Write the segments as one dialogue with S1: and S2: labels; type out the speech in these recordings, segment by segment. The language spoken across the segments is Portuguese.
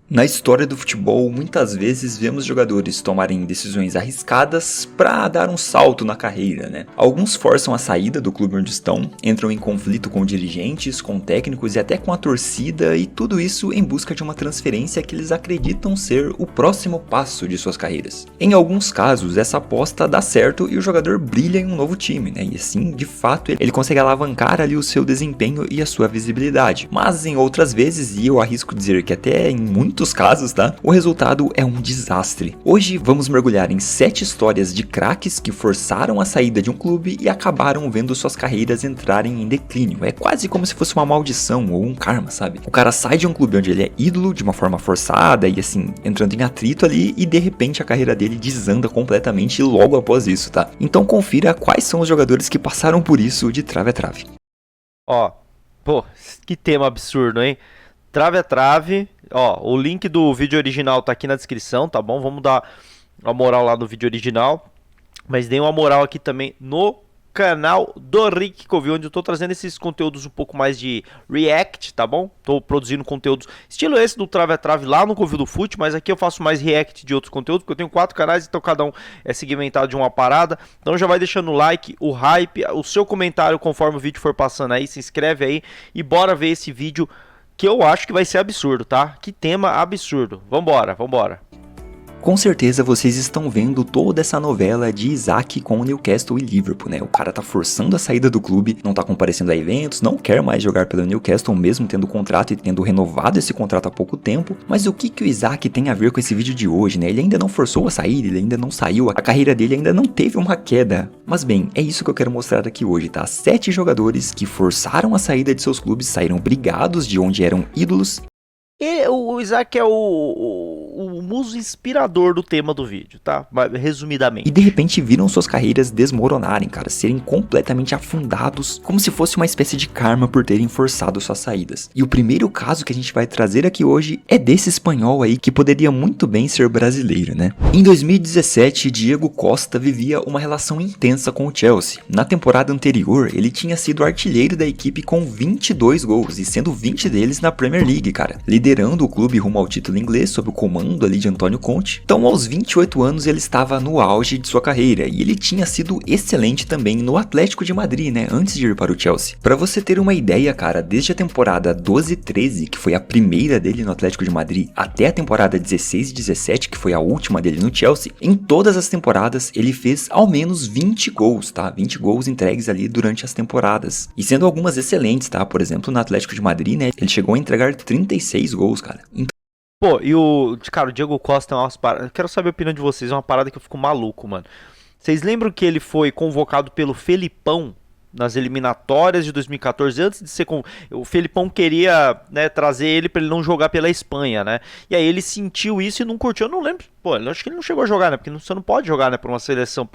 S1: Na história do futebol, muitas vezes vemos jogadores tomarem decisões arriscadas para dar um salto na carreira, né? Alguns forçam a saída do clube onde estão, entram em conflito com dirigentes, com técnicos e até com a torcida, e tudo isso em busca de uma transferência que eles acreditam ser o próximo passo de suas carreiras. Em alguns casos, essa aposta dá certo e o jogador brilha em um novo time, né? E assim, de fato, ele consegue alavancar ali o seu desempenho e a sua visibilidade. Mas em outras vezes, e eu arrisco dizer que até em muitos casos, tá? O resultado é um desastre. Hoje vamos mergulhar em 7 histórias de craques que forçaram a saída de um clube e acabaram vendo suas carreiras entrarem em declínio. É quase como se fosse uma maldição ou um karma, sabe? O cara sai de um clube onde ele é ídolo de uma forma forçada e assim, entrando em atrito ali e de repente a carreira dele desanda completamente logo após isso, tá? Então confira quais são os jogadores que passaram por isso de trave a trave.
S2: Ó, pô, que tema absurdo, hein? Trave a trave. Ó, o link do vídeo original tá aqui na descrição, tá bom? Vamos dar uma moral lá no vídeo original. Mas dê uma moral aqui também no canal do Rick Covil, onde eu tô trazendo esses conteúdos um pouco mais de react, tá bom? Tô produzindo conteúdos estilo esse do Trave a Trave lá no Covil do Fute, mas aqui eu faço mais react de outros conteúdos, porque eu tenho 4 canais, então cada um é segmentado de uma parada. Então já vai deixando o like, o hype, o seu comentário conforme o vídeo for passando aí, se inscreve aí e bora ver esse vídeo que eu acho que vai ser absurdo, tá? Que tema absurdo. Vambora, vambora.
S1: Com certeza vocês estão vendo toda essa novela de Isaac com o Newcastle e Liverpool, né? O cara tá forçando a saída do clube, não tá comparecendo a eventos, não quer mais jogar pelo Newcastle, mesmo tendo contrato e tendo renovado esse contrato há pouco tempo. Mas o que o Isaac tem a ver com esse vídeo de hoje, né? Ele ainda não forçou a saída, ele ainda não saiu, a carreira dele ainda não teve uma queda. Mas bem, é isso que eu quero mostrar aqui hoje, tá? 7 jogadores que forçaram a saída de seus clubes, saíram brigados de onde eram ídolos.
S2: E o Isaac é o muso inspirador do tema do vídeo, tá? Resumidamente.
S1: E de repente viram suas carreiras desmoronarem, cara, serem completamente afundados, como se fosse uma espécie de karma por terem forçado suas saídas. E o primeiro caso que a gente vai trazer aqui hoje é desse espanhol aí que poderia muito bem ser brasileiro, né? Em 2017, Diego Costa vivia uma relação intensa com o Chelsea. Na temporada anterior, ele tinha sido artilheiro da equipe com 22 gols, e sendo 20 deles na Premier League, cara, liderando o clube rumo ao título inglês sob o comando ali de Antônio Conte. Então aos 28 anos ele estava no auge de sua carreira e ele tinha sido excelente também no Atlético de Madrid, né, antes de ir para o Chelsea. Para você ter uma ideia, cara, desde a temporada 12-13, que foi a primeira dele no Atlético de Madrid, até a temporada 16-17, que foi a última dele no Chelsea, em todas as temporadas ele fez ao menos 20 gols, tá? 20 gols entregues ali durante as temporadas. E sendo algumas excelentes, tá? Por exemplo, no Atlético de Madrid, né, ele chegou a entregar 36 gols, cara.
S2: Pô, e o Diego Costa é umas paradas. Eu quero saber a opinião de vocês, é uma parada que eu fico maluco, mano. Vocês lembram que ele foi convocado pelo Felipão nas eliminatórias de 2014, antes de ser o Felipão queria, né, trazer ele pra ele não jogar pela Espanha, né? E aí ele sentiu isso e não curtiu. Eu não lembro, pô, eu acho que ele não chegou a jogar, né? Porque você não pode jogar, né, por uma seleção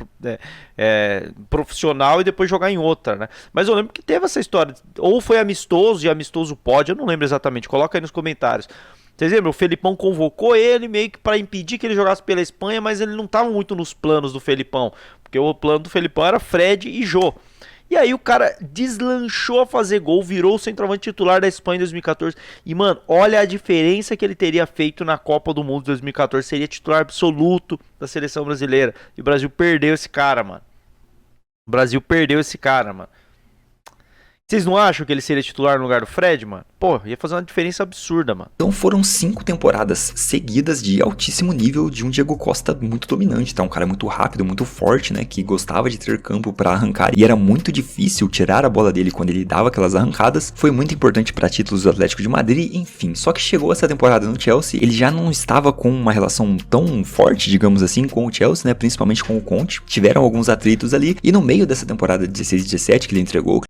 S2: profissional e depois jogar em outra, né? Mas eu lembro que teve essa história, ou foi amistoso e amistoso pode, eu não lembro exatamente. Coloca aí nos comentários. Vocês lembram? O Felipão convocou ele meio que para impedir que ele jogasse pela Espanha, mas ele não estava muito nos planos do Felipão, porque o plano do Felipão era Fred e Jô. E aí o cara deslanchou a fazer gol, virou o centroavante titular da Espanha em 2014. E, mano, olha a diferença que ele teria feito na Copa do Mundo de 2014. Seria titular absoluto da seleção brasileira. E o Brasil perdeu esse cara, mano. O Brasil perdeu esse cara, mano. Vocês não acham que ele seria titular no lugar do Fred, mano? Pô, ia fazer uma diferença absurda, mano.
S1: Então foram 5 temporadas seguidas de altíssimo nível de um Diego Costa muito dominante, tá? Um cara muito rápido, muito forte, né? Que gostava de ter campo pra arrancar e era muito difícil tirar a bola dele quando ele dava aquelas arrancadas. Foi muito importante pra títulos do Atlético de Madrid, enfim. Só que chegou essa temporada no Chelsea, ele já não estava com uma relação tão forte, digamos assim, com o Chelsea, né? Principalmente com o Conte. Tiveram alguns atritos ali e no meio dessa temporada 16-17 que ele entregou,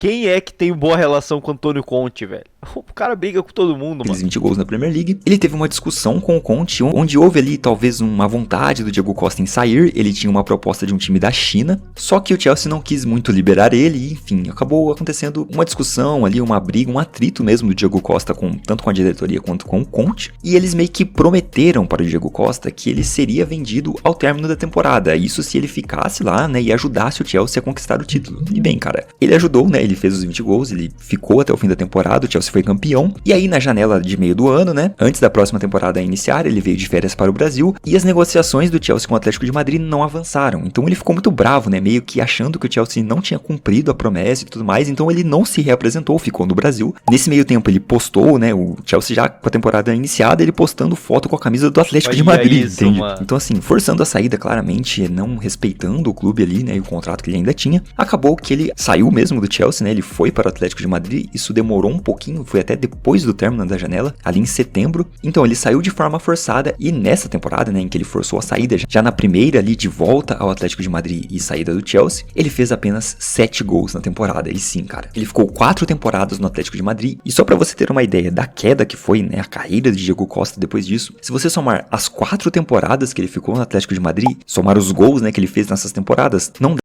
S2: quem é que tem boa relação com o Antônio Conte, velho? O cara briga com todo mundo, mano.
S1: 20 gols na Premier League. Ele teve uma discussão com o Conte, onde houve ali talvez uma vontade do Diego Costa em sair. Ele tinha uma proposta de um time da China, só que o Chelsea não quis muito liberar ele e, enfim, acabou acontecendo uma discussão ali, uma briga, um atrito mesmo do Diego Costa tanto com a diretoria quanto com o Conte. E eles meio que prometeram para o Diego Costa que ele seria vendido ao término da temporada. Isso se ele ficasse lá, né, e ajudasse o Chelsea a conquistar o título. E bem, cara, ele ajudou, né, ele fez os 20 gols, ele ficou até o fim da temporada, o Chelsea Chelsea foi campeão, e aí na janela de meio do ano, né, antes da próxima temporada iniciar, ele veio de férias para o Brasil, e as negociações do Chelsea com o Atlético de Madrid não avançaram. Então ele ficou muito bravo, né, meio que achando que o Chelsea não tinha cumprido a promessa e tudo mais, então ele não se reapresentou, ficou no Brasil. Nesse meio tempo ele postou, né, o Chelsea já com a temporada iniciada, ele postando foto com a camisa do Atlético de Madrid,
S2: isso,
S1: entende?
S2: Mano.
S1: Então assim, forçando a saída claramente, não respeitando o clube ali, né, e o contrato que ele ainda tinha. Acabou que ele saiu mesmo do Chelsea, né, ele foi para o Atlético de Madrid, isso demorou um pouquinho, foi até depois do término da janela, ali em setembro. Então ele saiu de forma forçada e nessa temporada, né, em que ele forçou a saída, já na primeira ali de volta ao Atlético de Madrid e saída do Chelsea, ele fez apenas 7 gols na temporada. E sim, cara, ele ficou 4 temporadas no Atlético de Madrid. E só pra você ter uma ideia da queda que foi, né, a carreira de Diego Costa depois disso, se você somar as 4 temporadas que ele ficou no Atlético de Madrid, somar os gols, né, que ele fez nessas temporadas, não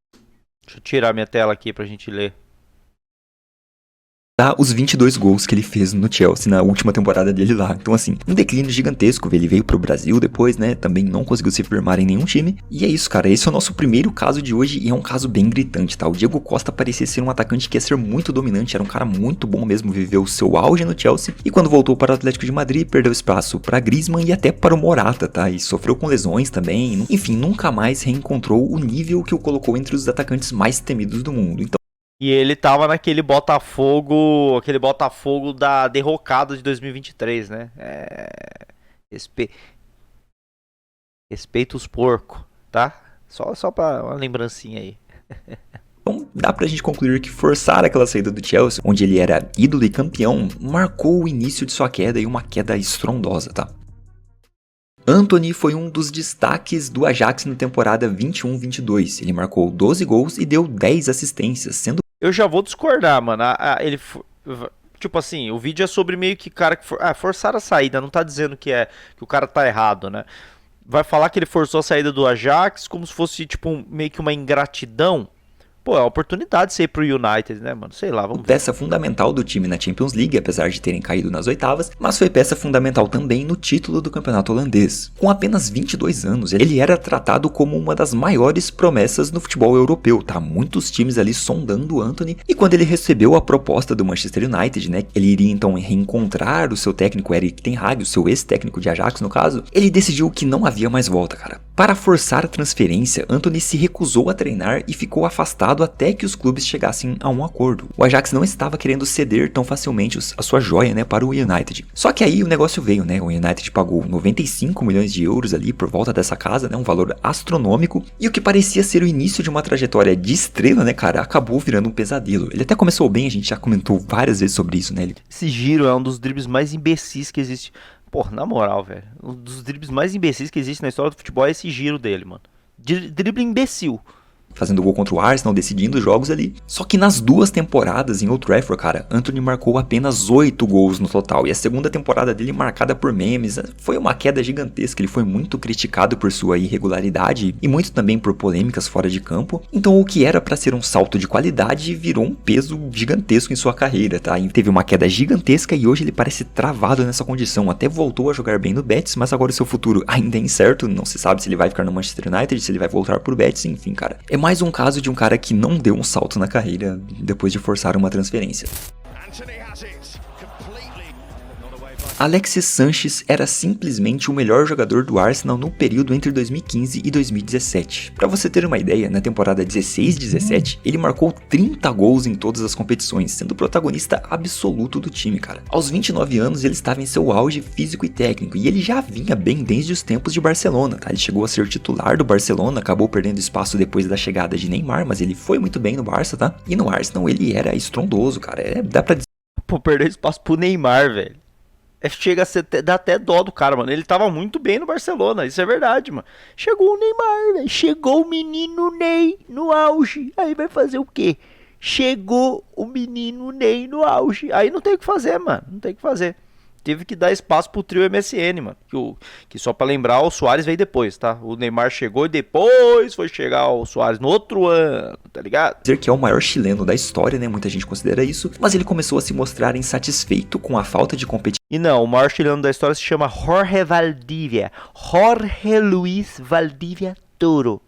S2: Deixa eu tirar minha tela aqui pra gente ler.
S1: dá os 22 gols que ele fez no Chelsea na última temporada dele lá. Então assim, um declínio gigantesco. Ele veio pro Brasil depois, né, também não conseguiu se firmar em nenhum time. E é isso, cara, esse é o nosso primeiro caso de hoje e é um caso bem gritante, tá? O Diego Costa parecia ser um atacante que ia ser muito dominante, era um cara muito bom mesmo, viveu o seu auge no Chelsea. E quando voltou para o Atlético de Madrid, perdeu espaço para Griezmann e até para o Morata, tá? E sofreu com lesões também. Enfim, nunca mais reencontrou o nível que o colocou entre os atacantes mais temidos do mundo. Então,
S2: E ele tava naquele Botafogo, aquele Botafogo da derrocada de 2023, né? Respeita os porcos, tá? Só pra uma lembrancinha aí.
S1: então, dá pra gente concluir que forçar aquela saída do Chelsea, onde ele era ídolo e campeão, marcou o início de sua queda e uma queda estrondosa, tá? Antony foi um dos destaques do Ajax na temporada 21-22. Ele marcou 12 gols e deu 10 assistências, sendo
S2: Eu já vou discordar, mano. Tipo assim, o vídeo é sobre meio que cara que forçaram a saída, não tá dizendo que o cara tá errado, né? Vai falar que ele forçou a saída do Ajax como se fosse tipo meio que uma ingratidão. Pô, é uma oportunidade de ser pro United, né, mano? Sei lá, vamos ver.
S1: peça fundamental do time na Champions League, apesar de terem caído nas oitavas, mas foi peça fundamental também no título do campeonato holandês. Com apenas 22 anos, ele era tratado como uma das maiores promessas no futebol europeu, tá? Muitos times ali sondando o Antony, e quando ele recebeu a proposta do Manchester United, né, ele iria então reencontrar o seu técnico Erik ten Hag, o seu ex-técnico de Ajax no caso, ele decidiu que não havia mais volta, cara. Para forçar a transferência, Antony se recusou a treinar e ficou afastado até que os clubes chegassem a um acordo. O Ajax não estava querendo ceder tão facilmente a sua joia, né, para o United. Só que aí o negócio veio, né? O United pagou 95 milhões de euros ali por volta dessa casa, né, um valor astronômico, e o que parecia ser o início de uma trajetória de estrela, né, cara, acabou virando um pesadelo. Ele até começou bem, a gente já comentou várias vezes sobre isso, né?
S2: Esse giro é um dos dribles mais imbecis que existe. Pô, na moral, velho. Um dos dribles mais imbecis que existe na história do futebol é esse giro dele, mano. Drible imbecil.
S1: Fazendo gol contra o Arsenal, decidindo os jogos ali. Só que nas 2 temporadas em Old Trafford, cara, Antony marcou apenas 8 gols no total. E a segunda temporada dele marcada por memes, foi uma queda gigantesca. Ele foi muito criticado por sua irregularidade e muito também por polêmicas fora de campo. Então o que era pra ser um salto de qualidade virou um peso gigantesco em sua carreira, tá? E teve uma queda gigantesca e hoje ele parece travado nessa condição. Até voltou a jogar bem no Betis, mas agora o seu futuro ainda é incerto. Não se sabe se ele vai ficar no Manchester United, se ele vai voltar pro Betis, enfim, cara. É mais um caso de um cara que não deu um salto na carreira depois de forçar uma transferência. Alexis Sanchez era simplesmente o melhor jogador do Arsenal no período entre 2015 e 2017. Pra você ter uma ideia, na temporada 16-17, ele marcou 30 gols em todas as competições, sendo o protagonista absoluto do time, cara. Aos 29 anos, ele estava em seu auge físico e técnico, e ele já vinha bem desde os tempos de Barcelona, tá? Ele chegou a ser titular do Barcelona, acabou perdendo espaço depois da chegada de Neymar, mas ele foi muito bem no Barça, tá? E no Arsenal ele era estrondoso, cara. Dá pra dizer...
S2: Pô, perdeu espaço pro Neymar, velho. Chega a ser, dá até dó do cara, mano. Ele tava muito bem no Barcelona, isso é verdade, mano. Chegou o Neymar, velho. Chegou o menino Ney no auge. Aí vai fazer o quê? Chegou o menino Ney no auge. Aí não tem o que fazer, mano. Não tem o que fazer. Teve que dar espaço pro trio MSN, mano. Que só pra lembrar, o Suárez veio depois, tá? O Neymar chegou e depois foi chegar o Suárez no outro ano, tá ligado?
S1: Dizer que é o maior chileno da história, né? Muita gente considera isso. Mas ele começou a se mostrar insatisfeito com a falta de competitividade.
S2: E não, o maior chileno da história se chama Jorge Valdivia. Jorge Luis Valdivia Toro.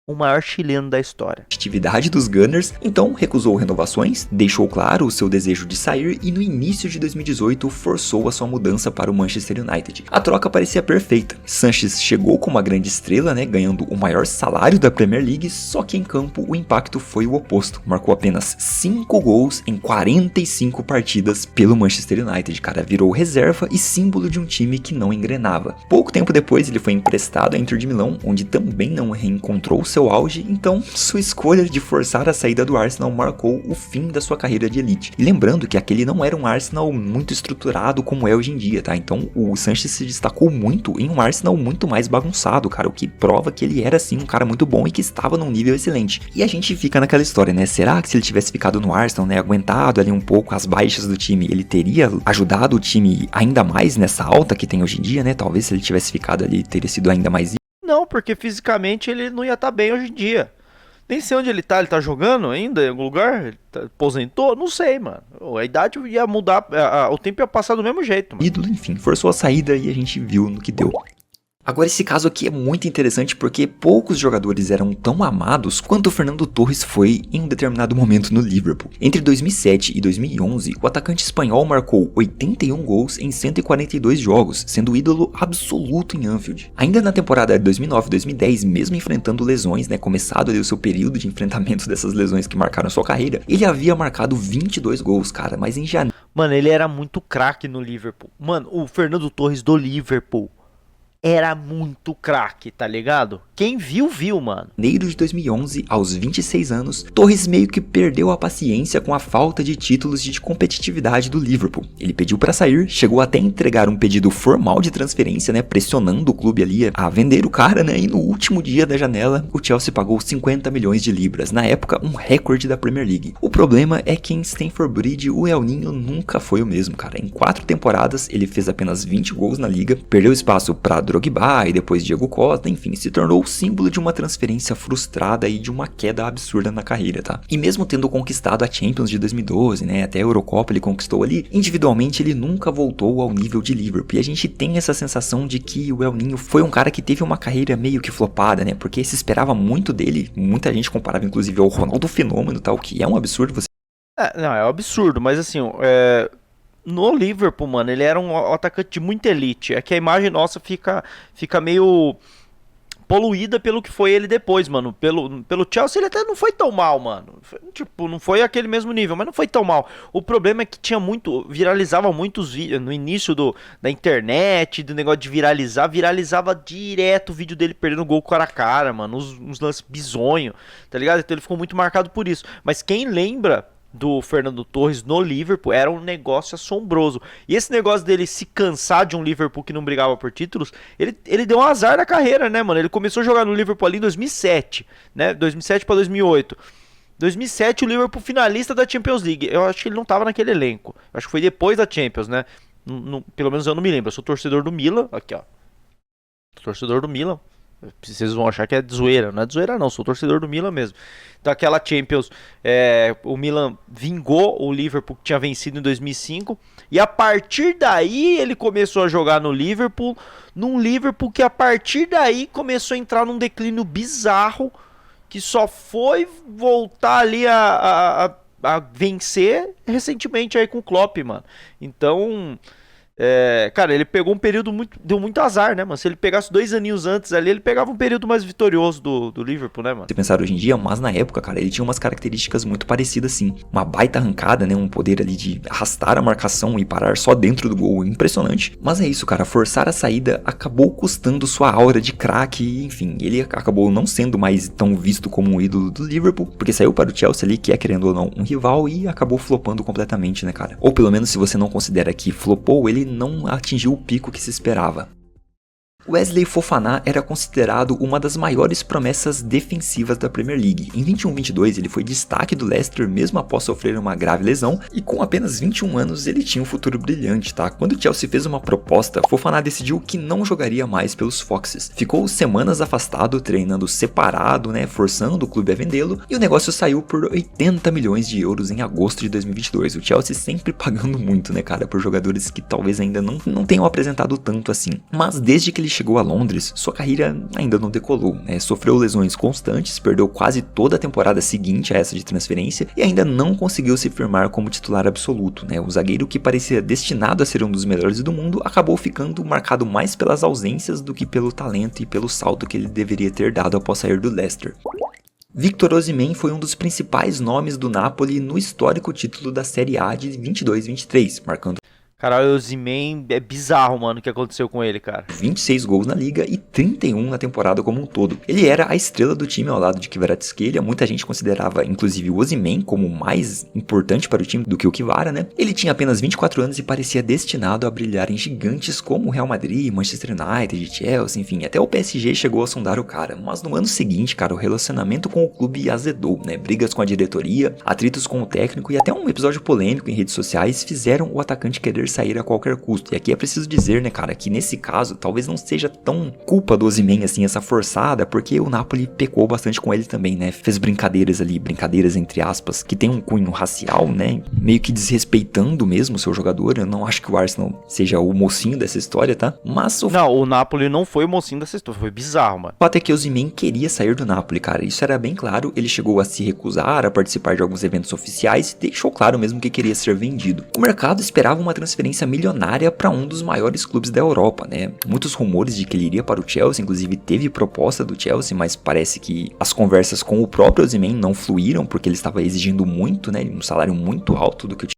S2: o maior chileno da história.
S1: Atividade dos Gunners, então recusou renovações, deixou claro o seu desejo de sair e no início de 2018 forçou a sua mudança para o Manchester United. A troca parecia perfeita. Sanches chegou como uma grande estrela, né, ganhando o maior salário da Premier League, só que em campo o impacto foi o oposto. Marcou apenas 5 gols em 45 partidas pelo Manchester United, cara, virou reserva e símbolo de um time que não engrenava. Pouco tempo depois ele foi emprestado à Inter de Milão, onde também não reencontrou seu auge, então sua escolha de forçar a saída do Arsenal marcou o fim da sua carreira de elite. E lembrando que aquele não era um Arsenal muito estruturado como é hoje em dia, tá? Então o Sanches se destacou muito em um Arsenal muito mais bagunçado, cara, o que prova que ele era sim um cara muito bom e que estava num nível excelente. E a gente fica naquela história, né? Será que se ele tivesse ficado no Arsenal, né, aguentado ali um pouco as baixas do time, ele teria ajudado o time ainda mais nessa alta que tem hoje em dia, né? Talvez se ele tivesse ficado ali teria sido ainda mais.
S2: Não, porque fisicamente ele não ia estar bem hoje em dia. Nem sei onde ele tá jogando ainda em algum lugar? Ele aposentou? Não sei, mano. A idade ia mudar, o tempo ia passar do mesmo jeito, mano.
S1: Ídolo, enfim, forçou a saída e a gente viu no que deu. Agora esse caso aqui é muito interessante porque poucos jogadores eram tão amados quanto o Fernando Torres foi em um determinado momento no Liverpool. Entre 2007 e 2011, o atacante espanhol marcou 81 gols em 142 jogos, sendo o ídolo absoluto em Anfield. Ainda na temporada de 2009-2010, mesmo enfrentando lesões, né, começado ali o seu período de enfrentamento dessas lesões que marcaram sua carreira, ele havia marcado 22 gols, cara, mas em janeiro...
S2: Mano, ele era muito craque no Liverpool. Mano, o Fernando Torres do Liverpool era muito craque, tá ligado? Quem viu, viu, mano.
S1: Em janeiro de 2011, aos 26 anos, Torres meio que perdeu a paciência com a falta de títulos de competitividade do Liverpool. Ele pediu pra sair, chegou até a entregar um pedido formal de transferência, né, pressionando o clube ali a vender o cara, né, e no último dia da janela, o Chelsea pagou 50 milhões de libras, na época um recorde da Premier League. O problema é que em Stamford Bridge o El Ninho nunca foi o mesmo, cara. Em 4 temporadas, ele fez apenas 20 gols na liga, perdeu espaço pra Drogba e depois Diego Costa, enfim, se tornou o símbolo de uma transferência frustrada e de uma queda absurda na carreira, tá? E mesmo tendo conquistado a Champions de 2012, né, até a Eurocopa ele conquistou ali, individualmente ele nunca voltou ao nível de Liverpool. E a gente tem essa sensação de que o El Ninho foi um cara que teve uma carreira meio que flopada, né, porque se esperava muito dele, muita gente comparava inclusive ao Ronaldo Fenômeno, tal, que é um absurdo você...
S2: Não, é um absurdo, mas assim, no Liverpool, mano, ele era um atacante de muita elite. É que a imagem nossa fica meio poluída pelo que foi ele depois, mano. Pelo Chelsea ele até não foi tão mal, mano. Tipo, não foi aquele mesmo nível, mas não foi tão mal. O problema é que viralizava muitos vídeos no início da internet, do negócio de viralizava direto o vídeo dele perdendo gol cara a cara, mano. Uns lances bizonhos, tá ligado? Então ele ficou muito marcado por isso. Mas quem lembra do Fernando Torres no Liverpool era um negócio assombroso. E esse negócio dele se cansar de um Liverpool que não brigava por títulos, ele deu um azar na carreira, né, mano? Ele começou a jogar no Liverpool ali em 2007, né? 2007 para 2008. 2007 o Liverpool finalista da Champions League. Eu acho que ele não tava naquele elenco. Eu acho que foi depois da Champions, né? Pelo menos eu não me lembro. Eu sou torcedor do Milan. Aqui, ó. Torcedor do Milan. Vocês vão achar que é de zoeira. Não é de zoeira não, sou torcedor do Milan mesmo. Então aquela Champions, o Milan vingou o Liverpool que tinha vencido em 2005. E a partir daí ele começou a jogar no Liverpool. Num Liverpool que a partir daí começou a entrar num declínio bizarro. Que só foi voltar ali a vencer recentemente aí com o Klopp, mano. Então... cara, ele pegou um período deu muito azar, né, mano? Se ele pegasse 2 aninhos antes ali, ele pegava um período mais vitorioso do Liverpool, né, mano?
S1: Se pensar hoje em dia, mas na época, cara, ele tinha umas características muito parecidas, sim. Uma baita arrancada, né? Um poder ali de arrastar a marcação e parar só dentro do gol, impressionante. Mas é isso, cara, forçar a saída acabou custando sua aura de craque e, enfim, ele acabou não sendo mais tão visto como um ídolo do Liverpool, porque saiu para o Chelsea ali, que é, querendo ou não, um rival, e acabou flopando completamente, né, cara? Ou pelo menos, se você não considera que flopou, ele não atingiu o pico que se esperava. Wesley Fofana era considerado uma das maiores promessas defensivas da Premier League. Em 21-22 ele foi destaque do Leicester mesmo após sofrer uma grave lesão e com apenas 21 anos ele tinha um futuro brilhante, tá? Quando o Chelsea fez uma proposta, Fofana decidiu que não jogaria mais pelos Foxes. Ficou semanas afastado, treinando separado, né, forçando o clube a vendê-lo e o negócio saiu por 80 milhões de euros em agosto de 2022. O Chelsea sempre pagando muito, né, cara, por jogadores que talvez ainda não tenham apresentado tanto assim. Mas desde que ele chegou a Londres, sua carreira ainda não decolou, né? Sofreu lesões constantes, perdeu quase toda a temporada seguinte a essa de transferência e ainda não conseguiu se firmar como titular absoluto, né? O zagueiro que parecia destinado a ser um dos melhores do mundo acabou ficando marcado mais pelas ausências do que pelo talento e pelo salto que ele deveria ter dado após sair do Leicester. Victor Osimhen foi um dos principais nomes do Napoli no histórico título da Série A de 22-23, marcando
S2: Caralho, o Osimhen é bizarro, mano, o que aconteceu com ele, cara.
S1: 26 gols na liga e 31 na temporada como um todo. Ele era a estrela do time ao lado de Kvaratskhelia, muita gente considerava inclusive o Osimhen como mais importante para o time do que o Kvara, né? Ele tinha apenas 24 anos e parecia destinado a brilhar em gigantes como o Real Madrid, Manchester United, Chelsea, enfim, até o PSG chegou a sondar o cara. Mas no ano seguinte, cara, o relacionamento com o clube azedou, né? Brigas com a diretoria, atritos com o técnico e até um episódio polêmico em redes sociais fizeram o atacante querer sair a qualquer custo. E aqui é preciso dizer, né, cara, que nesse caso talvez não seja tão culpa do Osimhen assim, essa forçada, porque o Napoli pecou bastante com ele também, né? Fez brincadeiras ali, brincadeiras entre aspas, que tem um cunho racial, né? Meio que desrespeitando mesmo o seu jogador. Eu não acho que o Arsenal seja o mocinho dessa história, tá? Mas
S2: Não, o Napoli não foi o mocinho dessa história, foi bizarro, mano.
S1: O fato é que o Osimhen queria sair do Napoli, cara. Isso era bem claro. Ele chegou a se recusar a participar de alguns eventos oficiais e deixou claro mesmo que queria ser vendido. O mercado esperava uma transferência milionária para um dos maiores clubes da Europa, né? Muitos rumores de que ele iria para o Chelsea, inclusive teve proposta do Chelsea, mas parece que as conversas com o próprio Osimhen não fluíram porque ele estava exigindo muito, né? Um salário muito alto do que o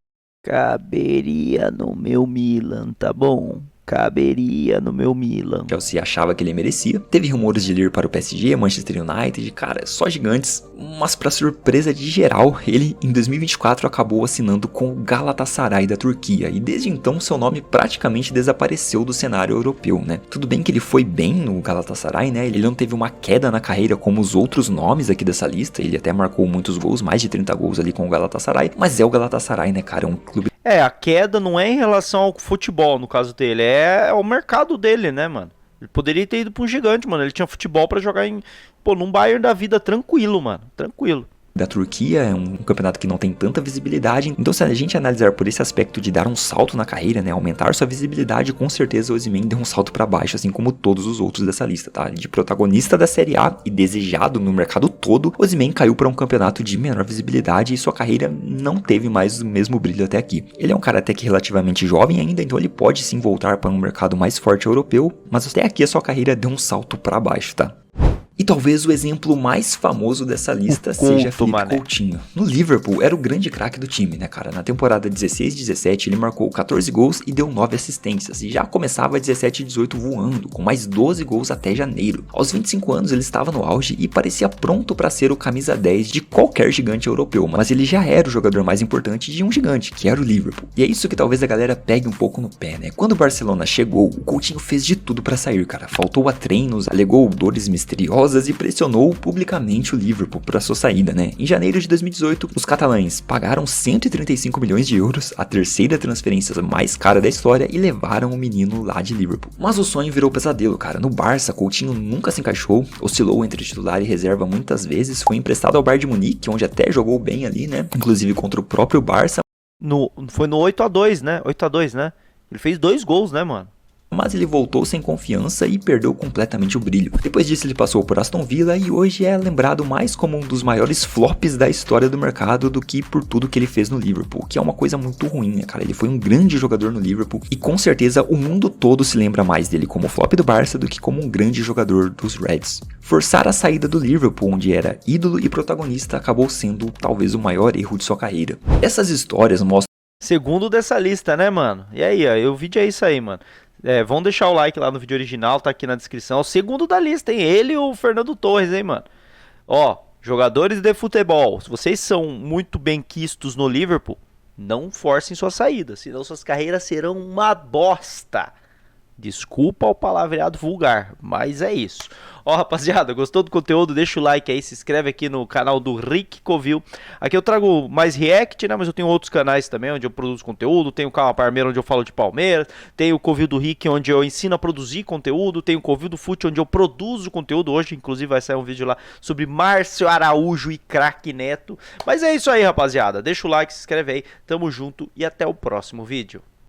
S2: Caberia no meu Milan, tá bom? Caberia no meu Milan.
S1: Chelsea achava que ele merecia. Teve rumores de ele ir para o PSG, Manchester United, cara, só gigantes. Mas para surpresa de geral, ele em 2024 acabou assinando com o Galatasaray da Turquia. E desde então seu nome praticamente desapareceu do cenário europeu, né? Tudo bem que ele foi bem no Galatasaray, né? Ele não teve uma queda na carreira como os outros nomes aqui dessa lista. Ele até marcou muitos gols, mais de 30 gols ali com o Galatasaray. Mas é o Galatasaray, né, cara? É um clube...
S2: A queda não é em relação ao futebol, no caso dele, é o mercado dele, né, mano? Ele poderia ter ido pra um gigante, mano. Ele tinha futebol pra jogar num Bayern da vida tranquilo, mano. Tranquilo.
S1: Da Turquia, é um campeonato que não tem tanta visibilidade, então se a gente analisar por esse aspecto de dar um salto na carreira, né, aumentar sua visibilidade, com certeza o Osimhen deu um salto para baixo, assim como todos os outros dessa lista, tá? De protagonista da Série A e desejado no mercado todo, o Osimhen caiu para um campeonato de menor visibilidade e sua carreira não teve mais o mesmo brilho até aqui. Ele é um cara até que relativamente jovem ainda, então ele pode sim voltar para um mercado mais forte europeu, mas até aqui a sua carreira deu um salto para baixo, tá? E talvez o exemplo mais famoso dessa lista seja Philippe Coutinho. No Liverpool, era o grande craque do time, né, cara? Na temporada 16-17, ele marcou 14 gols e deu 9 assistências. E já começava 17-18 voando, com mais 12 gols até janeiro. Aos 25 anos, ele estava no auge e parecia pronto para ser o camisa 10 de qualquer gigante europeu. Mas ele já era o jogador mais importante de um gigante, que era o Liverpool. E é isso que talvez a galera pegue um pouco no pé, né? Quando o Barcelona chegou, o Coutinho fez de tudo para sair, cara. Faltou a treinos, alegou dores misteriosas e pressionou publicamente o Liverpool para sua saída, né? Em janeiro de 2018, os catalães pagaram 135 milhões de euros, a terceira transferência mais cara da história, e levaram o menino lá de Liverpool. Mas o sonho virou pesadelo, cara. No Barça, Coutinho nunca se encaixou, oscilou entre titular e reserva muitas vezes, foi emprestado ao Bayern de Munique, onde até jogou bem ali, né? Inclusive contra o próprio Barça.
S2: Foi no 8-2, né? 8-2, né? Ele fez 2 gols, né, mano?
S1: Mas ele voltou sem confiança e perdeu completamente o brilho. Depois disso ele passou por Aston Villa e hoje é lembrado mais como um dos maiores flops da história do mercado do que por tudo que ele fez no Liverpool, que é uma coisa muito ruim, né, cara? Ele foi um grande jogador no Liverpool e com certeza o mundo todo se lembra mais dele como flop do Barça do que como um grande jogador dos Reds. Forçar a saída do Liverpool, onde era ídolo e protagonista, acabou sendo talvez o maior erro de sua carreira. Essas histórias mostram...
S2: Segundo dessa lista, né, mano? E aí, ó, o vídeo é isso aí, mano. Vão deixar o like lá no vídeo original, tá aqui na descrição. O segundo da lista, hein? Ele e o Fernando Torres, hein, mano? Ó, jogadores de futebol. Se vocês são muito bem quistos no Liverpool, não forcem sua saída, senão suas carreiras serão uma bosta. Desculpa o palavreado vulgar, mas é isso. Ó, rapaziada, gostou do conteúdo? Deixa o like aí, se inscreve aqui no canal do Rick Covil. Aqui eu trago mais react, né? Mas eu tenho outros canais também onde eu produzo conteúdo. Tem o Calma Parmeira, onde eu falo de Palmeiras. Tem o Covil do Rick, onde eu ensino a produzir conteúdo. Tem o Covil do Fute, onde eu produzo conteúdo. Hoje, inclusive, vai sair um vídeo lá sobre Márcio Araújo e Craque Neto. Mas é isso aí, rapaziada. Deixa o like, se inscreve aí. Tamo junto e até o próximo vídeo.